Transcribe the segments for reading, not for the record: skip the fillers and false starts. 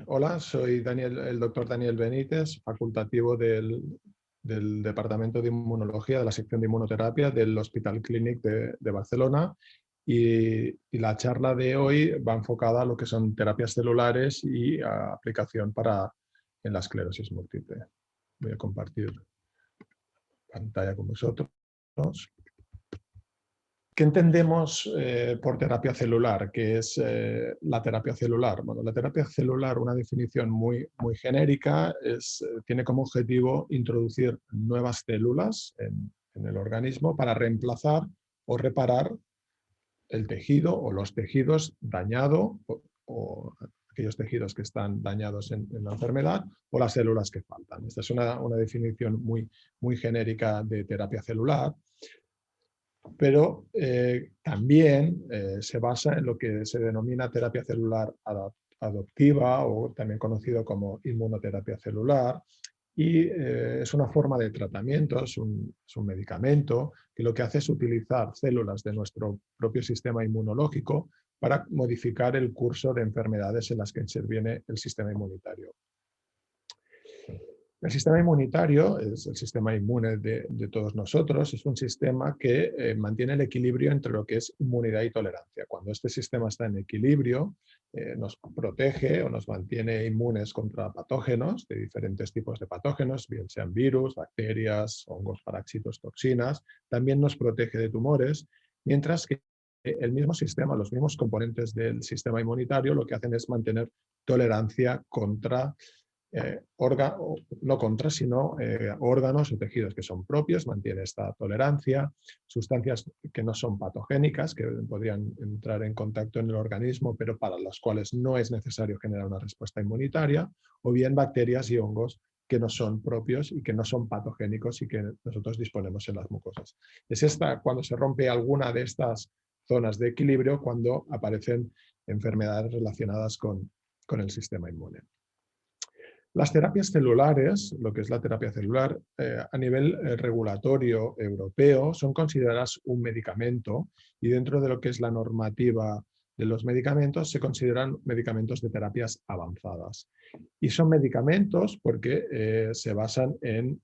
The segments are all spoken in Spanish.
Hola, soy el doctor Daniel Benítez, facultativo del Departamento de Inmunología de la sección de inmunoterapia del Hospital Clínic de Barcelona y la charla de hoy va enfocada a lo que son terapias celulares y a aplicación en la esclerosis múltiple. Voy a compartir pantalla con vosotros. ¿Qué entendemos por terapia celular? ¿Qué es la terapia celular? Bueno, la terapia celular, una definición muy genérica, tiene como objetivo introducir nuevas células en el organismo para reemplazar o reparar el tejido o los tejidos dañados o aquellos tejidos que están dañados en la enfermedad o las células que faltan. Esta es una definición muy genérica de terapia celular. Pero también se basa en lo que se denomina terapia celular adoptiva o también conocido como inmunoterapia celular y es una forma de tratamiento, es un medicamento que lo que hace es utilizar células de nuestro propio sistema inmunológico para modificar el curso de enfermedades en las que interviene el sistema inmunitario. El sistema inmunitario es el sistema inmune de todos nosotros, es un sistema que mantiene el equilibrio entre lo que es inmunidad y tolerancia. Cuando este sistema está en equilibrio, nos protege o nos mantiene inmunes contra patógenos, de diferentes tipos de patógenos, bien sean virus, bacterias, hongos, parásitos, toxinas. También nos protege de tumores, mientras que el mismo sistema, los mismos componentes del sistema inmunitario, lo que hacen es mantener tolerancia contra no contra, sino órganos o tejidos que son propios, mantiene esta tolerancia, sustancias que no son patogénicas, que podrían entrar en contacto en el organismo, pero para las cuales no es necesario generar una respuesta inmunitaria, o bien bacterias y hongos que no son propios y que no son patogénicos y que nosotros disponemos en las mucosas. Es cuando se rompe alguna de estas zonas de equilibrio, cuando aparecen enfermedades relacionadas con el sistema inmune. Las terapias celulares, lo que es la terapia celular, a nivel regulatorio europeo, son consideradas un medicamento y dentro de lo que es la normativa de los medicamentos se consideran medicamentos de terapias avanzadas. Y son medicamentos porque se basan en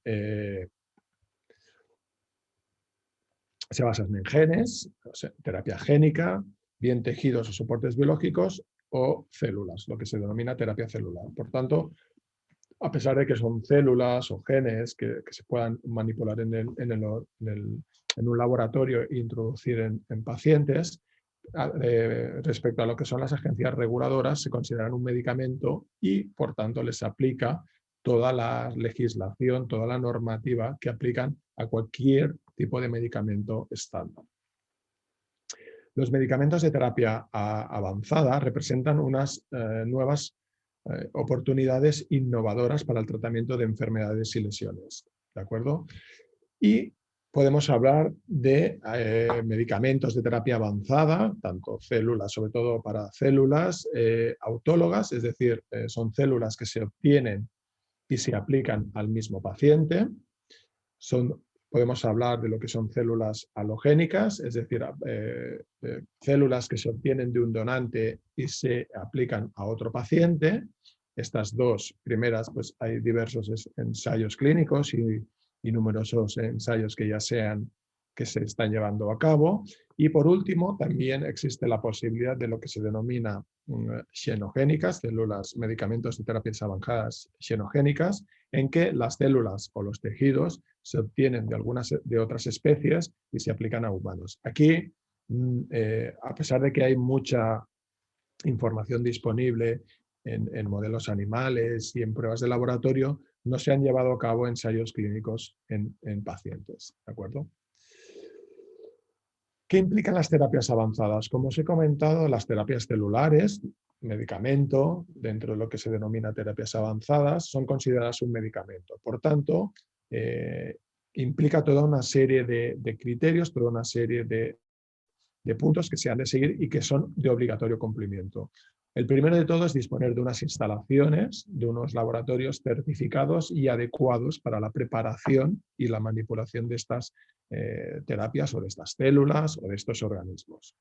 genes, o sea, terapia génica, bien tejidos o soportes biológicos o células, lo que se denomina terapia celular. Por tanto, a pesar de que son células o genes que se puedan manipular en un laboratorio e introducir en pacientes, respecto a lo que son las agencias reguladoras, se consideran un medicamento y, por tanto, les aplica toda la legislación, toda la normativa que aplican a cualquier tipo de medicamento estándar. Los medicamentos de terapia avanzada representan unas nuevas oportunidades innovadoras para el tratamiento de enfermedades y lesiones. ¿De acuerdo? Y podemos hablar de medicamentos de terapia avanzada, tanto células, sobre todo para células autólogas, es decir, son células que se obtienen y se aplican al mismo paciente. Podemos hablar de lo que son células halogénicas, es decir, células que se obtienen de un donante y se aplican a otro paciente. Estas dos primeras, pues hay diversos ensayos clínicos y numerosos ensayos que se están llevando a cabo. Y por último, también existe la posibilidad de lo que se denomina xenogénicas, células, medicamentos de terapias avanzadas xenogénicas, en que las células o los tejidos se obtienen de otras especies y se aplican a humanos. Aquí, a pesar de que hay mucha información disponible en modelos animales y en pruebas de laboratorio, no se han llevado a cabo ensayos clínicos en pacientes. ¿De acuerdo? ¿Qué implican las terapias avanzadas? Como os he comentado, las terapias celulares, medicamento, dentro de lo que se denomina terapias avanzadas, son consideradas un medicamento. Por tanto, implica toda una serie de criterios, toda una serie de puntos que se han de seguir y que son de obligatorio cumplimiento. El primero de todo es disponer de unas instalaciones, de unos laboratorios certificados y adecuados para la preparación y la manipulación de estas terapias o de estas células o de estos organismos.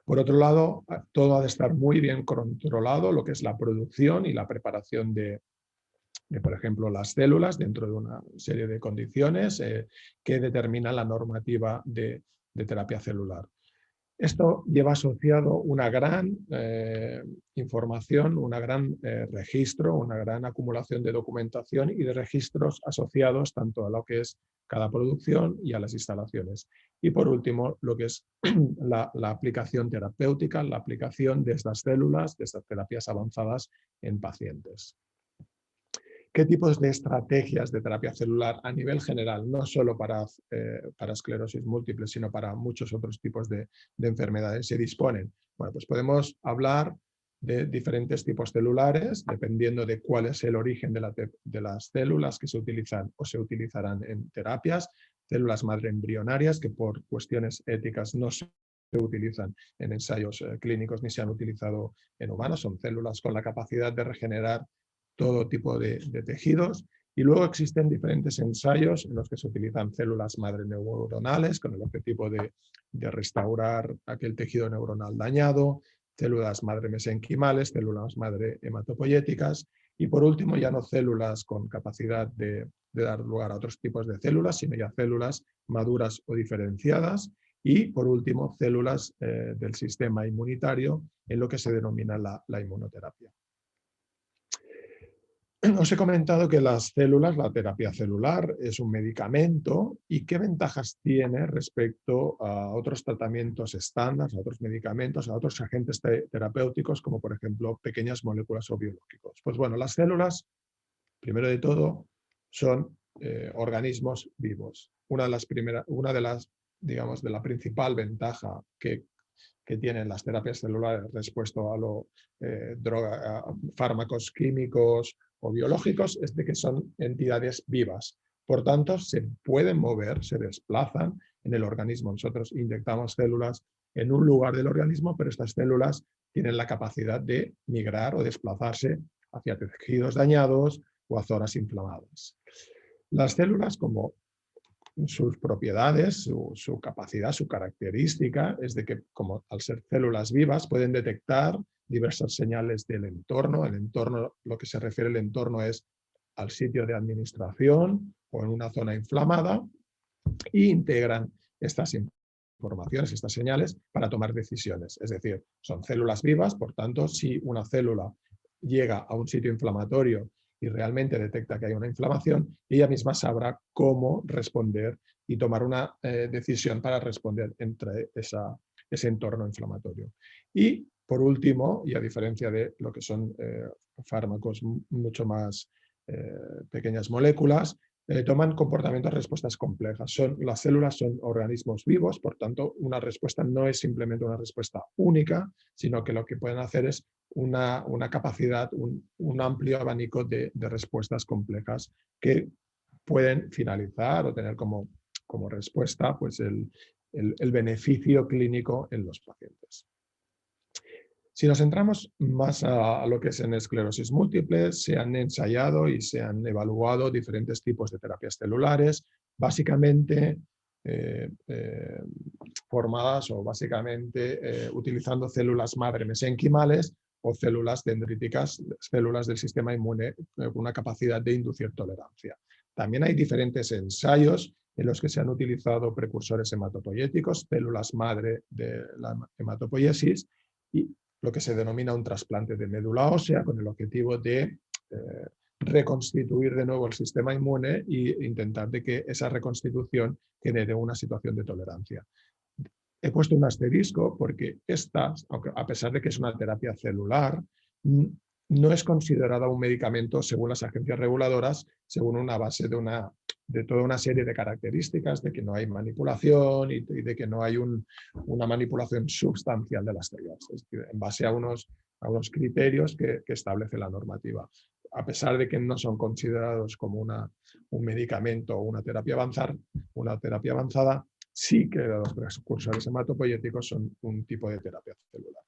Por otro lado, todo ha de estar muy bien controlado, lo que es la producción y la preparación de, por ejemplo, las células dentro de una serie de condiciones que determina la normativa de terapia celular. Esto lleva asociado una gran información, un gran registro, una gran acumulación de documentación y de registros asociados tanto a lo que es cada producción y a las instalaciones. Y por último, lo que es la aplicación terapéutica, la aplicación de estas células, de estas terapias avanzadas en pacientes. ¿Qué tipos de estrategias de terapia celular a nivel general, no solo para esclerosis múltiple, sino para muchos otros tipos de enfermedades se disponen? Bueno, pues podemos hablar de diferentes tipos celulares, dependiendo de cuál es el origen de las células que se utilizan o se utilizarán en terapias. Células madre embrionarias que por cuestiones éticas no se utilizan en ensayos clínicos ni se han utilizado en humanos, son células con la capacidad de regenerar todo tipo de tejidos, y luego existen diferentes ensayos en los que se utilizan células madre neuronales con el objetivo de restaurar aquel tejido neuronal dañado, células madre mesenquimales, células madre hematopoyéticas, y por último ya no células con capacidad de dar lugar a otros tipos de células, sino ya células maduras o diferenciadas, y por último células del sistema inmunitario en lo que se denomina la inmunoterapia. Os he comentado que las células, la terapia celular, es un medicamento y qué ventajas tiene respecto a otros tratamientos estándar, a otros medicamentos, a otros agentes terapéuticos, como por ejemplo pequeñas moléculas o biológicos. Pues bueno, las células, primero de todo, son organismos vivos. Una de las, digamos, de la principal ventaja que tienen las terapias celulares respecto a fármacos químicos o biológicos es de que son entidades vivas. Por tanto, se pueden mover, se desplazan en el organismo. Nosotros inyectamos células en un lugar del organismo, pero estas células tienen la capacidad de migrar o desplazarse hacia tejidos dañados o a zonas inflamadas. Las células, como sus propiedades, su capacidad, su característica, es de que como al ser células vivas pueden detectar diversas señales del entorno. El entorno, lo que se refiere al entorno es al sitio de administración o en una zona inflamada, e integran estas informaciones, estas señales, para tomar decisiones. Es decir, son células vivas, por tanto, si una célula llega a un sitio inflamatorio y realmente detecta que hay una inflamación, ella misma sabrá cómo responder y tomar una decisión para responder entre ese entorno inflamatorio. Y por último, y a diferencia de lo que son fármacos mucho más pequeñas moléculas, toman comportamientos, respuestas complejas. Las células son organismos vivos, por tanto, una respuesta no es simplemente una respuesta única, sino que lo que pueden hacer es una capacidad, un amplio abanico de respuestas complejas que pueden finalizar o tener como respuesta pues, el beneficio clínico en los pacientes. Si nos centramos más a lo que es en esclerosis múltiple, se han ensayado y se han evaluado diferentes tipos de terapias celulares, básicamente formadas o básicamente utilizando células madre mesenquimales o células dendríticas, células del sistema inmune con una capacidad de inducir tolerancia. También hay diferentes ensayos en los que se han utilizado precursores hematopoyéticos, células madre de la hematopoiesis, y lo que se denomina un trasplante de médula ósea con el objetivo de reconstituir de nuevo el sistema inmune e intentar de que esa reconstitución genere una situación de tolerancia. He puesto un asterisco porque estas, aunque a pesar de que es una terapia celular, no es considerada un medicamento según las agencias reguladoras, según una base de toda una serie de características, de que no hay manipulación y de que no hay una manipulación sustancial de las células, es decir, en base a unos criterios que establece la normativa. A pesar de que no son considerados como un medicamento o una terapia avanzada, sí que los precursores hematopoyéticos son un tipo de terapia celular.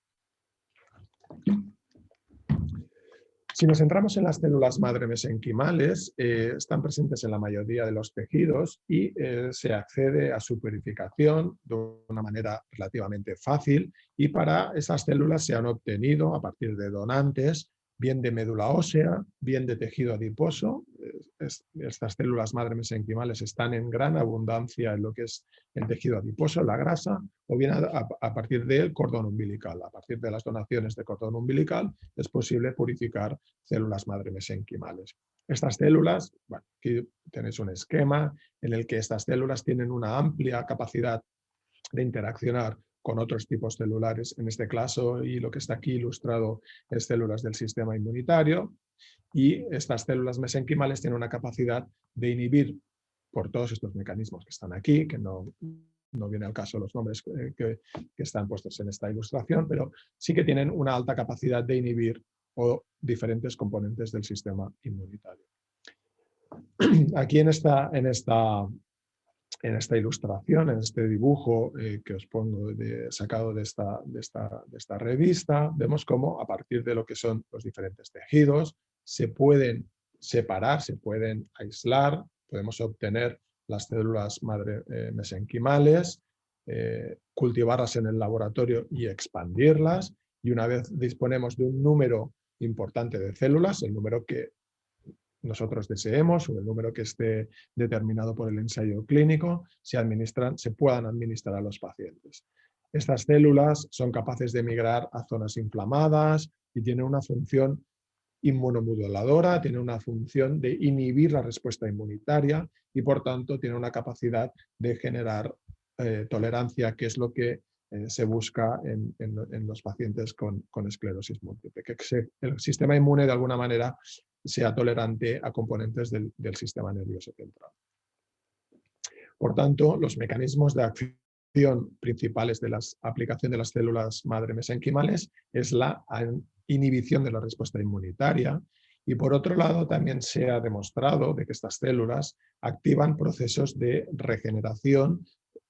Si nos centramos en las células madre mesenquimales, están presentes en la mayoría de los tejidos y se accede a su purificación de una manera relativamente fácil, y para esas células se han obtenido a partir de donantes, bien de médula ósea, bien de tejido adiposo. Estas células madre mesenquimales están en gran abundancia en lo que es el tejido adiposo, la grasa, o bien a partir del cordón umbilical. A partir de las donaciones de cordón umbilical es posible purificar células madre mesenquimales. Estas células, bueno, aquí tenéis un esquema en el que estas células tienen una amplia capacidad de interaccionar con otros tipos celulares, en este caso, y lo que está aquí ilustrado es células del sistema inmunitario, y estas células mesenquimales tienen una capacidad de inhibir, por todos estos mecanismos que están aquí, que no viene al caso los nombres que están puestos en esta ilustración, pero sí que tienen una alta capacidad de inhibir o diferentes componentes del sistema inmunitario. Aquí en esta ilustración, en este dibujo que os pongo sacado de esta revista, vemos cómo a partir de lo que son los diferentes tejidos se pueden separar, se pueden aislar, podemos obtener las células madre mesenquimales, cultivarlas en el laboratorio y expandirlas, y una vez disponemos de un número importante de células, el número que nosotros deseemos o el número que esté determinado por el ensayo clínico, se puedan administrar a los pacientes. Estas células son capaces de migrar a zonas inflamadas y tienen una función inmunomoduladora, tienen una función de inhibir la respuesta inmunitaria y por tanto tienen una capacidad de generar tolerancia, que es lo que se busca en los pacientes con esclerosis múltiple, que el sistema inmune de alguna manera sea tolerante a componentes del sistema nervioso central. Por tanto, los mecanismos de acción principales de la aplicación de las células madre mesenquimales es la inhibición de la respuesta inmunitaria, y por otro lado también se ha demostrado de que estas células activan procesos de regeneración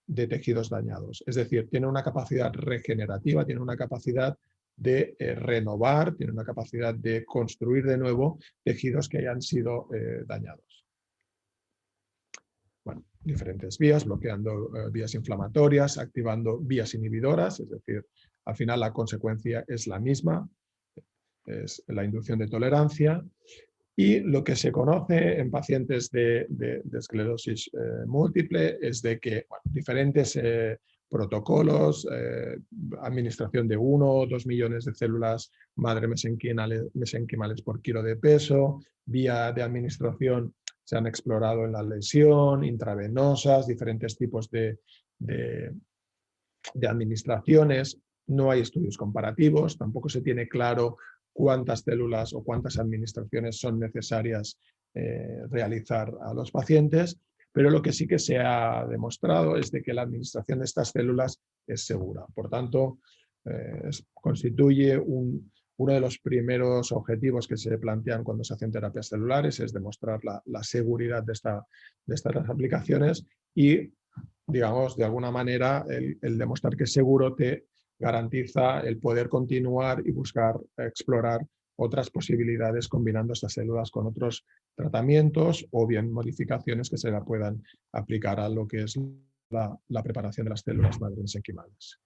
de tejidos dañados. Es decir, tiene una capacidad regenerativa, tiene una capacidad de renovar, tiene una capacidad de construir de nuevo tejidos que hayan sido dañados. Bueno, diferentes vías, bloqueando vías inflamatorias, activando vías inhibidoras, es decir, al final la consecuencia es la misma, es la inducción de tolerancia. Y lo que se conoce en pacientes de esclerosis múltiple es de que diferentes protocolos, administración de 1 o 2 millones de células madre mesenquimales por kilo de peso, vía de administración se han explorado en la lesión, intravenosas, diferentes tipos de administraciones. No hay estudios comparativos, tampoco se tiene claro cuántas células o cuántas administraciones son necesarias realizar a los pacientes, pero lo que sí que se ha demostrado es de que la administración de estas células es segura. Por tanto, constituye uno de los primeros objetivos que se plantean cuando se hacen terapias celulares, es demostrar la seguridad de estas aplicaciones y, digamos, de alguna manera, el demostrar que es seguro te garantiza el poder continuar y buscar explorar otras posibilidades combinando estas células con otros tratamientos o bien modificaciones que se la puedan aplicar a lo que es la preparación de las células madre mesenquimales.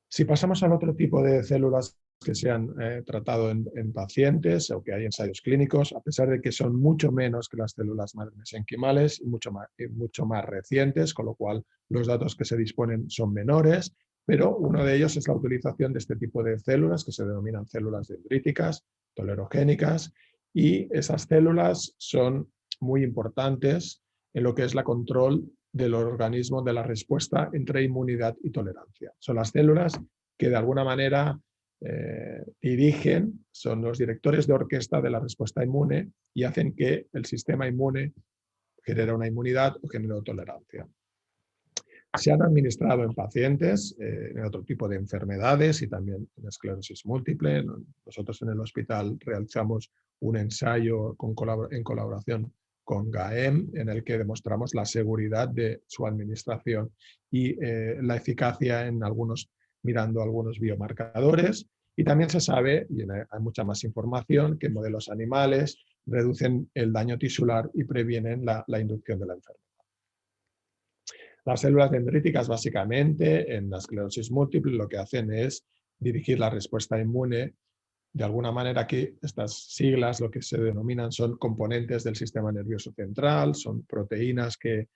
Si pasamos al otro tipo de células que se han tratado en pacientes o que hay ensayos clínicos, a pesar de que son mucho menos que las células madre mesenquimales y mucho más recientes, con lo cual los datos que se disponen son menores, pero uno de ellos es la utilización de este tipo de células que se denominan células dendríticas, tolerogénicas, y esas células son muy importantes en lo que es la control del organismo de la respuesta entre inmunidad y tolerancia. Son las células que de alguna manera dirigen, son los directores de orquesta de la respuesta inmune y hacen que el sistema inmune genere una inmunidad o genere tolerancia. Se han administrado en pacientes, en otro tipo de enfermedades y también en esclerosis múltiple. Nosotros en el hospital realizamos un ensayo en colaboración con GAEM, en el que demostramos la seguridad de su administración y la eficacia en mirando algunos biomarcadores. Y también se sabe, y hay mucha más información, que modelos animales reducen el daño tisular y previenen la inducción de la enfermedad. Las células dendríticas, básicamente, en la esclerosis múltiple, lo que hacen es dirigir la respuesta inmune. De alguna manera, aquí estas siglas lo que se denominan son componentes del sistema nervioso central, son proteínas que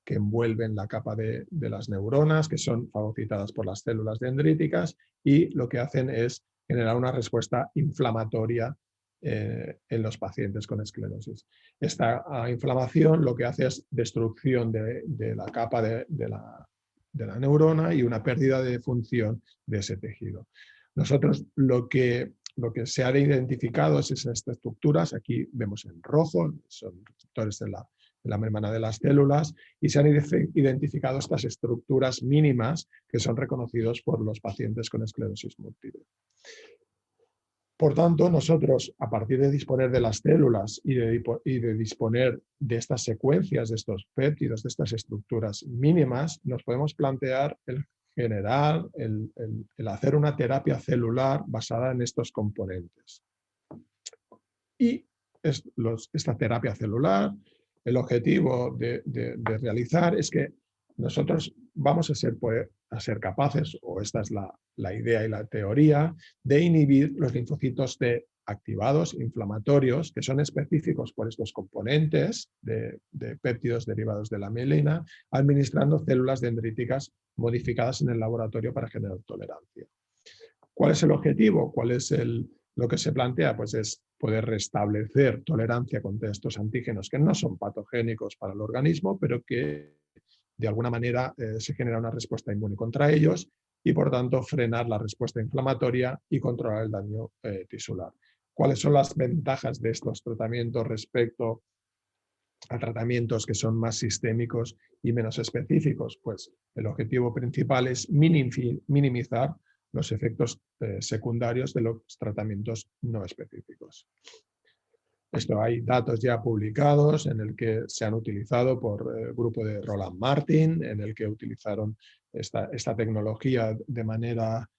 envuelven la capa de las neuronas, que son fagocitadas por las células dendríticas, y lo que hacen es generar una respuesta inflamatoria en los pacientes con esclerosis. Esta inflamación lo que hace es destrucción de la capa de la neurona y una pérdida de función de ese tejido. Nosotros lo que se ha identificado es estas estructuras, aquí vemos en rojo, son receptores de la membrana de las células, y se han identificado estas estructuras mínimas que son reconocidos por los pacientes con esclerosis múltiple. Por tanto, nosotros, a partir de disponer de las células y de disponer de estas secuencias, de estos péptidos, de estas estructuras mínimas, nos podemos plantear el generar, el hacer una terapia celular basada en estos componentes. Y esta terapia celular, el objetivo de realizar es que nosotros vamos a ser capaces, o esta es la idea y la teoría, de inhibir los linfocitos T activados, inflamatorios, que son específicos por estos componentes de péptidos derivados de la mielina, administrando células dendríticas modificadas en el laboratorio para generar tolerancia. ¿Cuál es el objetivo? ¿Cuál es lo que se plantea? Pues es poder restablecer tolerancia contra estos antígenos que no son patogénicos para el organismo, pero que de alguna manera se genera una respuesta inmune contra ellos y por tanto frenar la respuesta inflamatoria y controlar el daño tisular. ¿Cuáles son las ventajas de estos tratamientos respecto a tratamientos que son más sistémicos y menos específicos? Pues el objetivo principal es minimizar los efectos secundarios de los tratamientos no específicos. Esto hay datos ya publicados en el que se han utilizado por el grupo de Roland Martin, en el que utilizaron esta tecnología de manera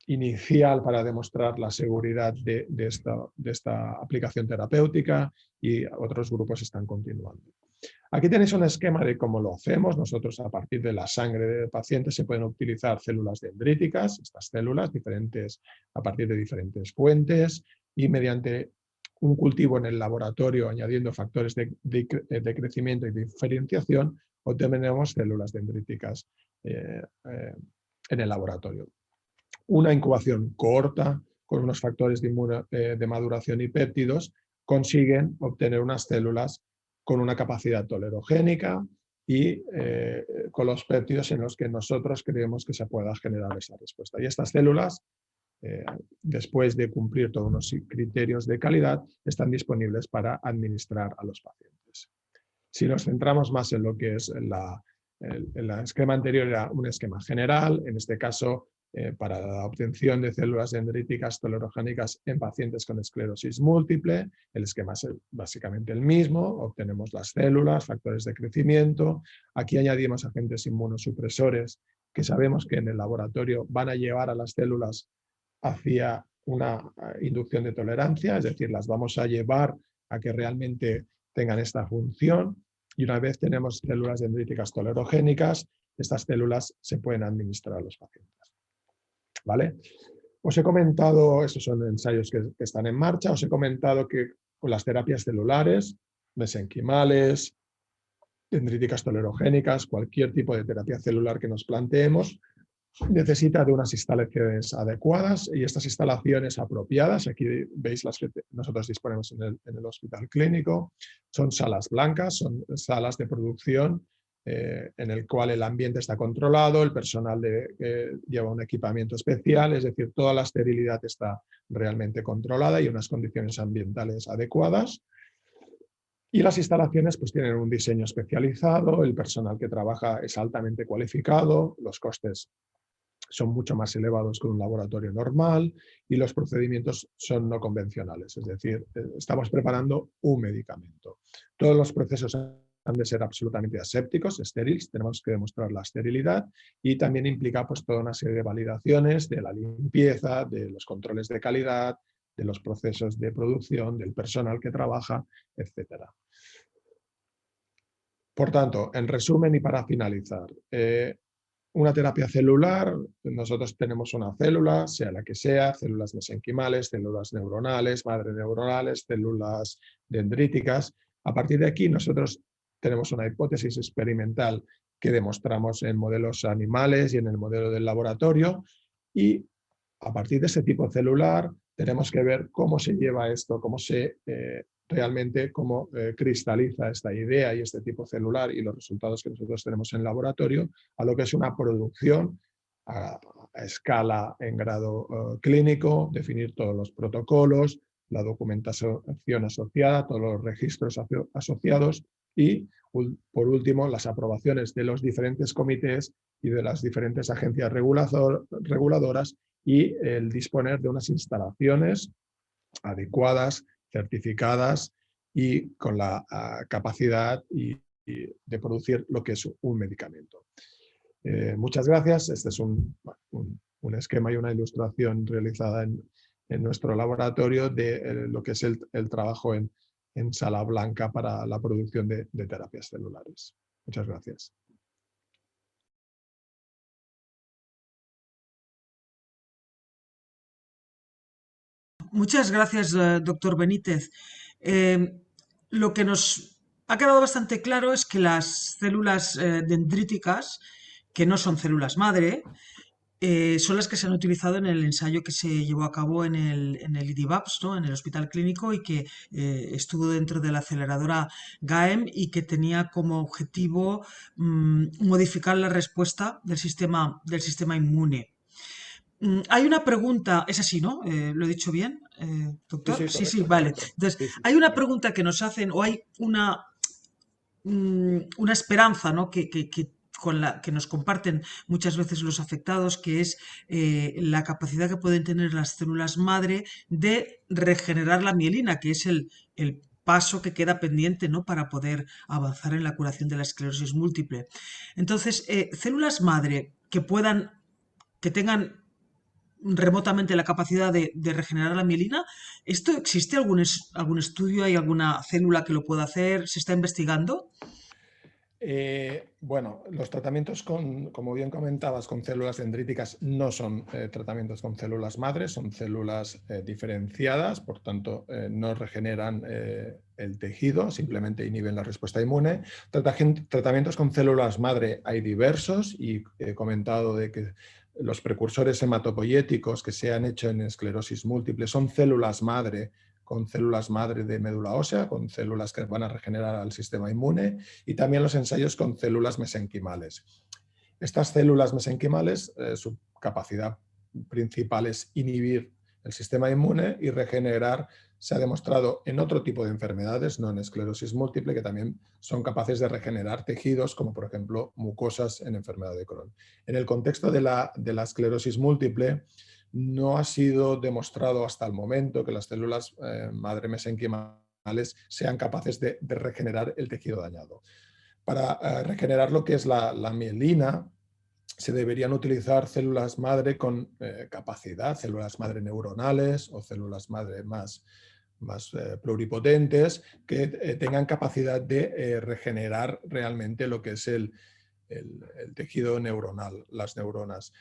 inicial para demostrar la seguridad de esta aplicación terapéutica, y otros grupos están continuando. Aquí tenéis un esquema de cómo lo hacemos. Nosotros, a partir de la sangre del paciente, se pueden utilizar células dendríticas, estas células diferentes a partir de diferentes fuentes, y mediante un cultivo en el laboratorio, añadiendo factores de crecimiento y diferenciación, obtenemos células dendríticas en el laboratorio. Una incubación corta, con unos factores de maduración y péptidos, consiguen obtener unas células con una capacidad tolerogénica y con los péptidos en los que nosotros creemos que se pueda generar esa respuesta. Y estas células, después de cumplir todos unos criterios de calidad, están disponibles para administrar a los pacientes. Si nos centramos más en lo que es el esquema anterior, era un esquema general, en este caso para la obtención de células dendríticas tolerogénicas en pacientes con esclerosis múltiple. El esquema es básicamente el mismo, obtenemos las células, factores de crecimiento, aquí añadimos agentes inmunosupresores que sabemos que en el laboratorio van a llevar a las células hacia una inducción de tolerancia, es decir, las vamos a llevar a que realmente tengan esta función, y una vez tenemos células dendríticas tolerogénicas, estas células se pueden administrar a los pacientes. ¿Vale? Os he comentado, estos son ensayos que están en marcha, os he comentado que con las terapias celulares, mesenquimales, dendríticas tolerogénicas, cualquier tipo de terapia celular que nos planteemos, necesita de unas instalaciones adecuadas, y estas instalaciones apropiadas, aquí veis las que nosotros disponemos en el hospital clínico, son salas blancas, son salas de producción en el cual el ambiente está controlado, el personal lleva un equipamiento especial, es decir, toda la esterilidad está realmente controlada y unas condiciones ambientales adecuadas. Y las instalaciones pues tienen un diseño especializado, el personal que trabaja es altamente cualificado, los costes son mucho más elevados que un laboratorio normal, y los procedimientos son no convencionales, es decir, estamos preparando un medicamento. Todos los procesos han de ser absolutamente asépticos, estériles, tenemos que demostrar la esterilidad, y también implica pues toda una serie de validaciones de la limpieza, de los controles de calidad, de los procesos de producción, del personal que trabaja, etcétera. Por tanto, en resumen y para finalizar, una terapia celular, nosotros tenemos una célula, sea la que sea, células mesenquimales, células neuronales, madre neuronales, células dendríticas. A partir de aquí nosotros tenemos una hipótesis experimental que demostramos en modelos animales y en el modelo del laboratorio, y a partir de ese tipo celular tenemos que ver cómo se lleva esto, cómo se realmente cómo cristaliza esta idea y este tipo celular y los resultados que nosotros tenemos en el laboratorio a lo que es una producción a escala en grado clínico, definir todos los protocolos, la documentación asociada, todos los registros asociados y, por último, las aprobaciones de los diferentes comités y de las diferentes agencias reguladoras y el disponer de unas instalaciones adecuadas, certificadas y con la capacidad de producir lo que es un medicamento. Muchas gracias. Este es un esquema y una ilustración realizada en nuestro laboratorio de lo que es el trabajo en sala blanca para la producción de terapias celulares. Muchas gracias. Muchas gracias, doctor Benítez. Lo que nos ha quedado bastante claro es que las células dendríticas, que no son células madre, son las que se han utilizado en el ensayo que se llevó a cabo en el IDIVAPS, ¿no? En el Hospital Clínico, y que estuvo dentro de la aceleradora GAEM y que tenía como objetivo modificar la respuesta del sistema inmune. Hay una pregunta, es así, ¿no? ¿Lo he dicho bien, Sí, doctor? sí, Sí, sí, correcto, vale. correcto. Entonces, Sí, sí. hay una pregunta que nos hacen, o hay una esperanza, ¿no? Con la que nos comparten muchas veces los afectados, que es la capacidad que pueden tener las células madre de regenerar la mielina, que es el paso que queda pendiente, ¿no? Para poder avanzar en la curación de la esclerosis múltiple. Entonces, células madre que tengan remotamente la capacidad de regenerar la mielina. ¿Esto existe algún estudio? ¿Hay alguna célula que lo pueda hacer? ¿Se está investigando? Bueno, los tratamientos como bien comentabas, con células dendríticas no son tratamientos con células madres, son células diferenciadas, por tanto no regeneran el tejido, simplemente inhiben la respuesta inmune. Tratamientos con células madre hay diversos y he comentado de que los precursores hematopoyéticos que se han hecho en esclerosis múltiple son células madre, con células madre de médula ósea, con células que van a regenerar al sistema inmune, y también los ensayos con células mesenquimales. Estas células mesenquimales, su capacidad principal es inhibir el sistema inmune y regenerar. Se ha demostrado en otro tipo de enfermedades, no en esclerosis múltiple, que también son capaces de regenerar tejidos, como por ejemplo mucosas en enfermedad de Crohn. En el contexto de la esclerosis múltiple, no ha sido demostrado hasta el momento que las células madre mesenquimales sean capaces de regenerar el tejido dañado. Para regenerar lo que es la mielina, se deberían utilizar células madre con capacidad, células madre neuronales o células madre más pluripotentes, que tengan capacidad de regenerar realmente lo que es el tejido neuronal, las neuronas.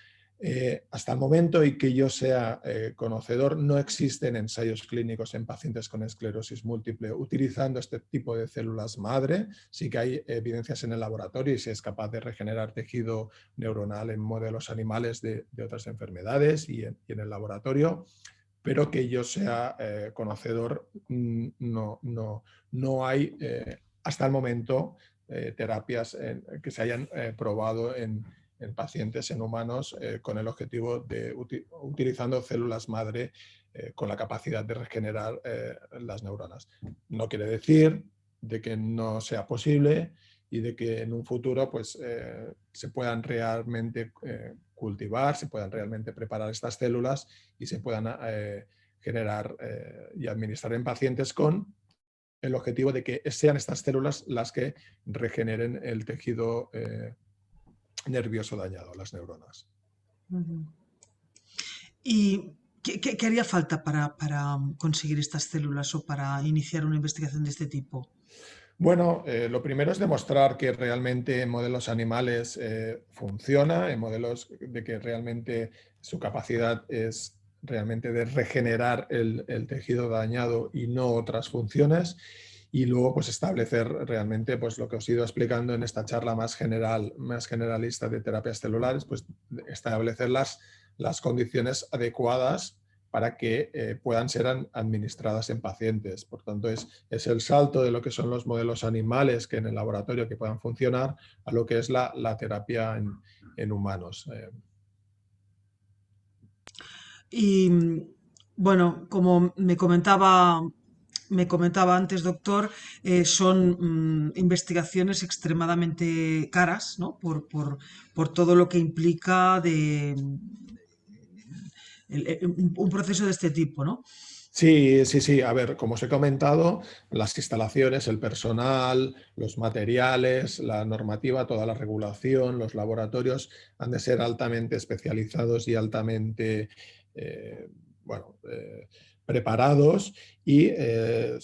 Hasta el momento, y que yo sea conocedor, no existen ensayos clínicos en pacientes con esclerosis múltiple utilizando este tipo de células madre. Sí que hay evidencias en el laboratorio y se es capaz de regenerar tejido neuronal en modelos animales de otras enfermedades y en el laboratorio, pero que yo sea conocedor, no hay hasta el momento terapias que se hayan probado en pacientes, en humanos, con el objetivo de utilizando células madre con la capacidad de regenerar las neuronas. No quiere decir de que no sea posible y de que en un futuro pues, se puedan realmente cultivar, se puedan realmente preparar estas células y se puedan generar y administrar en pacientes con el objetivo de que sean estas células las que regeneren el tejido nervioso dañado, las neuronas. Ujú. ¿Y qué haría falta para conseguir estas células o para iniciar una investigación de este tipo? Bueno, lo primero es demostrar que realmente en modelos animales funciona, en modelos de que realmente su capacidad es realmente de regenerar el tejido dañado y no otras funciones. Y luego pues establecer realmente pues lo que os he ido explicando en esta charla más general, más generalista de terapias celulares, pues establecer las condiciones adecuadas para que puedan ser administradas en pacientes. Por tanto, es el salto de lo que son los modelos animales que en el laboratorio que puedan funcionar a lo que es la terapia en humanos. Y bueno, como me comentaba antes, doctor, son investigaciones extremadamente caras, ¿no? Por todo lo que implica un proceso de este tipo, ¿no? Sí, sí, sí. A ver, como os he comentado, las instalaciones, el personal, los materiales, la normativa, toda la regulación, los laboratorios han de ser altamente especializados y altamente, eh, bueno, preparados y bueno,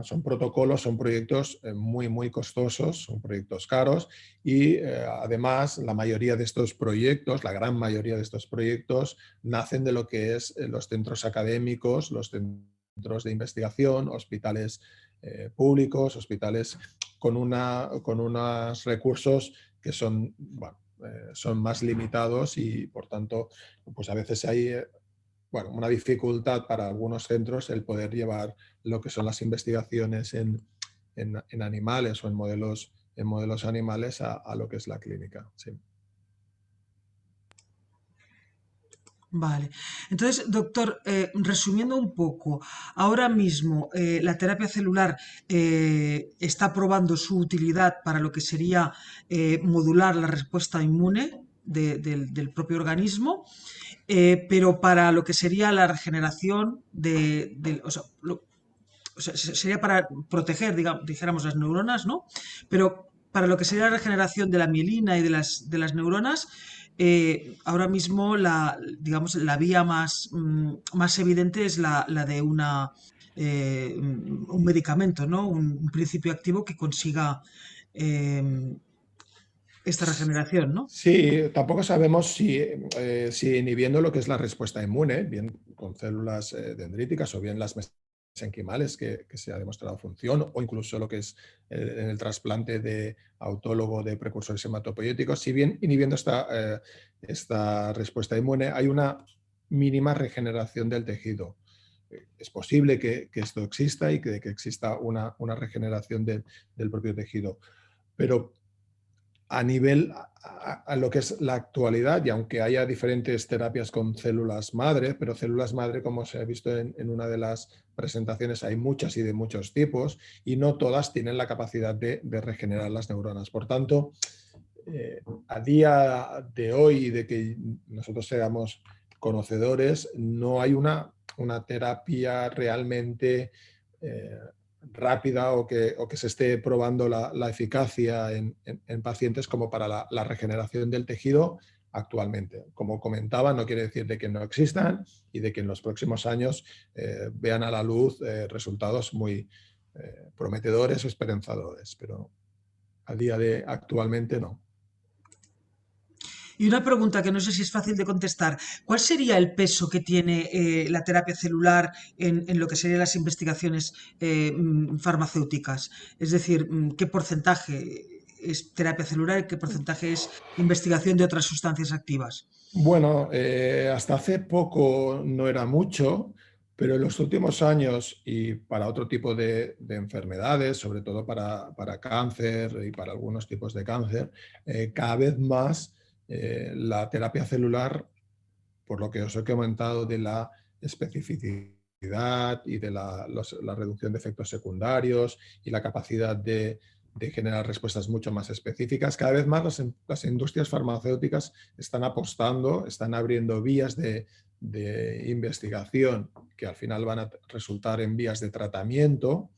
son protocolos, son proyectos muy, muy costosos, son proyectos caros y además la mayoría de estos proyectos, la gran mayoría de estos proyectos, nacen de lo que es los centros académicos, los centros de investigación, hospitales públicos, hospitales con unos recursos que son, bueno, son más limitados y por tanto pues a veces hay bueno, una dificultad para algunos centros el poder llevar lo que son las investigaciones en animales o en modelos animales a lo que es la clínica. Sí. Vale. Entonces, doctor, resumiendo un poco, ahora mismo la terapia celular está probando su utilidad para lo que sería modular la respuesta inmune del propio organismo, pero para lo que sería la regeneración o sea, o sea, sería para proteger, digamos, dijéramos, las neuronas, ¿no? Pero para lo que sería la regeneración de la mielina y de las neuronas, ahora mismo digamos, la vía más evidente es la de un medicamento, ¿no? Un principio activo que consiga esta regeneración, ¿no? Sí, tampoco sabemos si inhibiendo lo que es la respuesta inmune, bien con células dendríticas o bien las mesenquimales que se ha demostrado función, o incluso lo que es en el trasplante de autólogo de precursores hematopoyéticos, si bien inhibiendo esta respuesta inmune hay una mínima regeneración del tejido. Es posible que esto exista y que exista una regeneración del propio tejido, pero a nivel a lo que es la actualidad, y aunque haya diferentes terapias con células madre, pero células madre, como se ha visto en una de las presentaciones, hay muchas y de muchos tipos, y no todas tienen la capacidad de regenerar las neuronas. Por tanto, a día de hoy, de que nosotros seamos conocedores, no hay una terapia realmente rápida o que se esté probando la eficacia en pacientes como para la regeneración del tejido actualmente. Como comentaba, no quiere decir de que no existan y de que en los próximos años vean a la luz resultados muy prometedores o esperanzadores, pero a día de actualmente no. Y una pregunta que no sé si es fácil de contestar. ¿Cuál sería el peso que tiene la terapia celular en lo que serían las investigaciones farmacéuticas? Es decir, ¿qué porcentaje es terapia celular y qué porcentaje es investigación de otras sustancias activas? Bueno, hasta hace poco no era mucho, pero en los últimos años y para otro tipo de enfermedades, sobre todo para cáncer y para algunos tipos de cáncer, cada vez más la terapia celular, por lo que os he comentado de la especificidad y de la reducción de efectos secundarios y la capacidad de generar respuestas mucho más específicas. Cada vez más las industrias farmacéuticas están apostando, están abriendo vías de investigación que al final van a resultar en vías de tratamiento,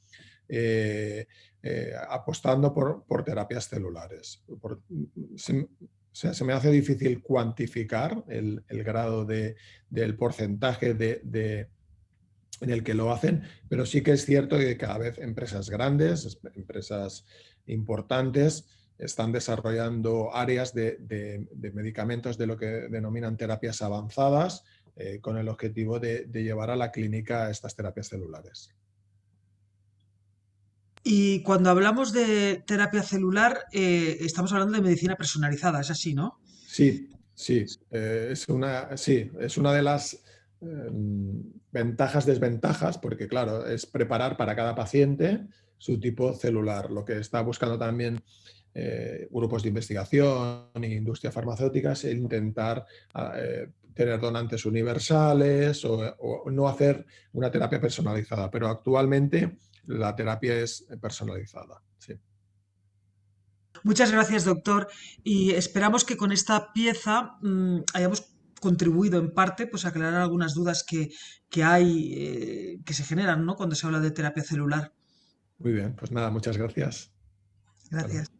apostando por terapias celulares. Se me hace difícil cuantificar el grado del porcentaje en el que lo hacen, pero sí que es cierto que cada vez empresas grandes, empresas importantes, están desarrollando áreas de medicamentos de lo que denominan terapias avanzadas, con el objetivo de llevar a la clínica estas terapias celulares. Y cuando hablamos de terapia celular, estamos hablando de medicina personalizada, es así, ¿no? Sí, sí, sí, es una de las ventajas, desventajas, porque claro, es preparar para cada paciente su tipo celular. Lo que está buscando también grupos de investigación e industria farmacéutica es el intentar tener donantes universales o no hacer una terapia personalizada, pero actualmente la terapia es personalizada. Sí. Muchas gracias, doctor, y esperamos que con esta pieza hayamos contribuido en parte pues, a aclarar algunas dudas que hay, que se generan, ¿no? Cuando se habla de terapia celular. Muy bien, pues nada, muchas gracias. Hasta luego. Gracias.